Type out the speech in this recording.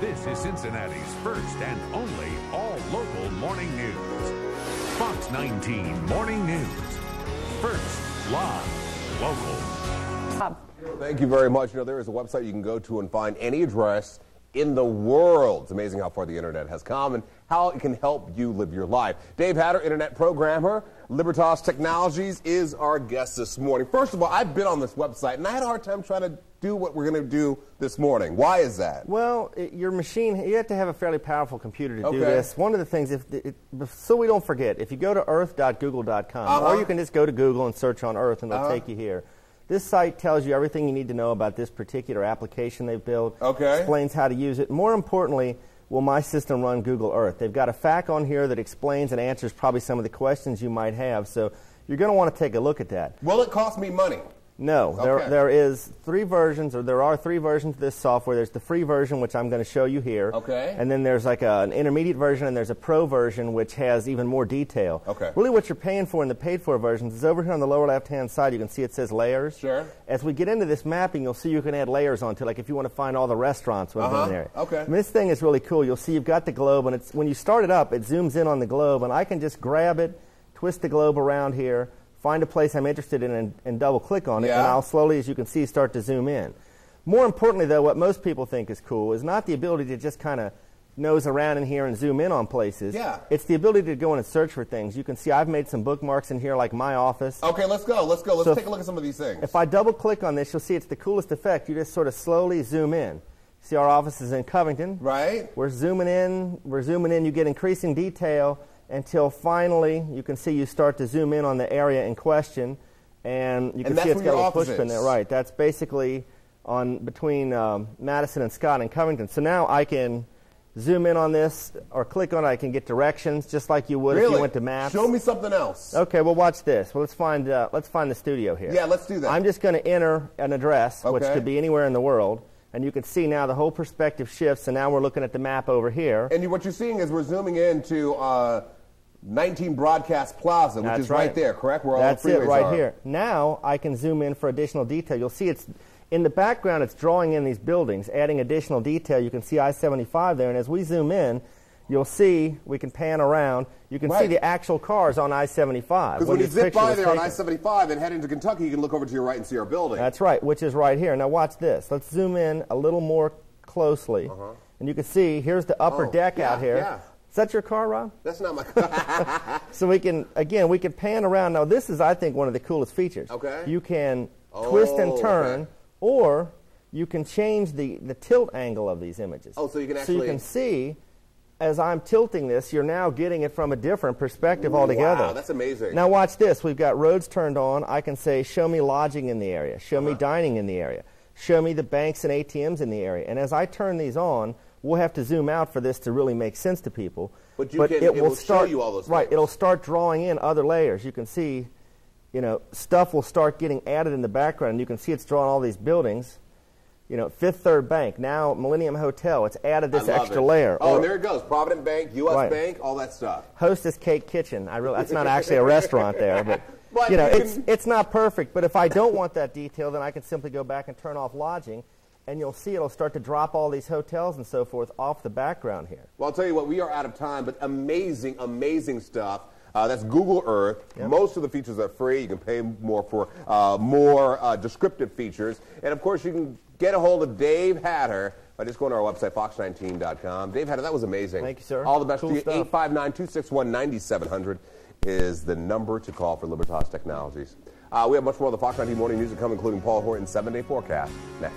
This is Cincinnati's first and only all-local morning news. Fox 19 Morning News. First, live, local. Thank you very much. You know, there is a website you can go to and find any address in the world. It's amazing how far the internet has come and how it can help you live your life. Dave Hatter, internet programmer, Libertas Technologies, is our guest this morning. First of all, I've been on this website and I had a hard time trying to do what we're going to do this morning. Why is that? Well, your machine, you have to have a fairly powerful computer to do this. One of the things, so we don't forget, if you go to earth.google.com, or you can just go to Google and search on Earth and it'll take you here. This site tells you everything you need to know about this particular application they've built. Explains how to use it. More importantly, will my system run Google Earth? They've got a FAQ on here that explains and answers probably some of the questions you might have. So you're going to want to take a look at that. Will it cost me money? No, there is three versions, or there are three versions of this software. There's the free version, which I'm going to show you here. And then there's like an intermediate version, and there's a pro version, which has even more detail. Really what you're paying for in the paid-for versions is over here on the lower left-hand side. You can see it says layers. As we get into this mapping, you'll see you can add layers onto, like if you want to find all the restaurants within there. I mean, this thing is really cool. You'll see you've got the globe, and it's when you start it up, it zooms in on the globe, and I can just grab it, twist the globe around here, find a place I'm interested in and double-click on it, and I'll slowly, as you can see, start to zoom in. More importantly, though, what most people think is cool is not the ability to just kind of nose around in here and zoom in on places. It's the ability to go in and search for things. You can see I've made some bookmarks in here, like my office. Let's go. Let's take a look at some of these things. If I double-click on this, you'll see it's the coolest effect. You just sort of slowly zoom in. See, our office is in Covington. We're zooming in. We're zooming in. You get increasing detail until finally you can see you start to zoom in on the area in question, and you can see it's got a little push pin there. That's basically on between Madison and Scott and Covington. So now I can zoom in on this or click on it. I can get directions just like you would if you went to Maps. Show me something else. Okay, well watch this. Well, let's find the studio here. Let's do that. I'm just going to enter an address, which could be anywhere in the world. And you can see now the whole perspective shifts, and now we're looking at the map over here. And what you're seeing is we're zooming into 19 Broadcast Plaza, which is right there, correct? Where all the freeways it right here. Now I can zoom in for additional detail. You'll see it's in the background, it's drawing in these buildings, adding additional detail. You can see I-75 there, and as we zoom in, you'll see we can pan around. You can see the actual cars on I-75. Because when you zip by there on I-75 and head into Kentucky, you can look over to your right and see our building. That's right, which is right here. Now watch this. Let's zoom in a little more closely. And you can see here's the upper deck out here. Is that your car, Rob? That's not my car. So we can, again, we can pan around. Now this is, I think, one of the coolest features. You can twist and turn, or you can change the tilt angle of these images. So you can actually... So you can see, as I'm tilting this, you're now getting it from a different perspective altogether. Wow, that's amazing. Now watch this. We've got roads turned on. I can say, show me lodging in the area. Show me dining in the area. Show me the banks and ATMs in the area. And as I turn these on, we'll have to zoom out for this to really make sense to people. But it will show you all those things. It'll start drawing in other layers. You can see, stuff will start getting added in the background. And you can see it's drawing all these buildings. Fifth Third Bank, now Millennium Hotel. It's added this extra layer. And there it goes. Provident Bank, U.S. Bank, all that stuff. Hostess Cake Kitchen. That's not actually a restaurant there, but it's not perfect. But if I don't want that detail, then I can simply go back and turn off lodging. And you'll see it'll start to drop all these hotels and so forth off the background here. Well, I'll tell you what, we are out of time, but amazing, amazing stuff. That's Google Earth. Most of the features are free. You can pay more for more descriptive features. And, of course, you can get a hold of Dave Hatter by just going to our website, fox19.com. Dave Hatter, that was amazing. Thank you, sir. All the best to you. Stuff. 859-261-9700 is the number to call for Libertas Technologies. We have much more of the Fox 19 Morning News to come, including Paul Horton's 7-day forecast next.